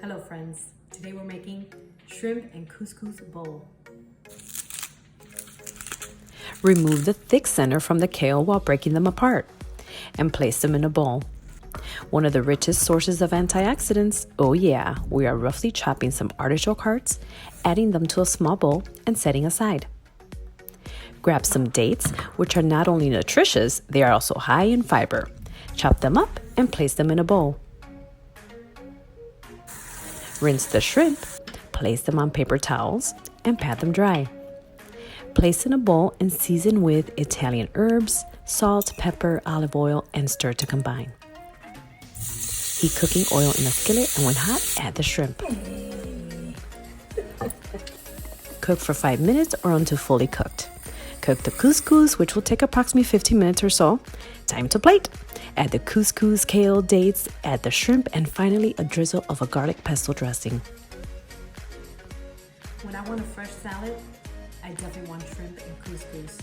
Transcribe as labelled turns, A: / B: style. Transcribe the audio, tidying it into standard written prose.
A: Hello friends, today we're making shrimp and couscous bowl.
B: Remove the thick center from the kale while breaking them apart and place them in a bowl. One of the richest sources of antioxidants, oh yeah, we are roughly chopping some artichoke hearts, adding them to a small bowl and setting aside. Grab some dates, which are not only nutritious, they are also high in fiber. Chop them up and place them in a bowl. Rinse the shrimp, place them on paper towels, and pat them dry. Place in a bowl and season with Italian herbs, salt, pepper, olive oil, and stir to combine. Heat cooking oil in a skillet, and when hot, add the shrimp. Cook for 5 minutes or until fully cooked. Cook the couscous, which will take approximately 15 minutes or so. Time to plate. Add the couscous, kale, dates, add the shrimp, and finally a drizzle of a garlic pesto dressing.
A: When I want a fresh salad, I definitely want shrimp and couscous.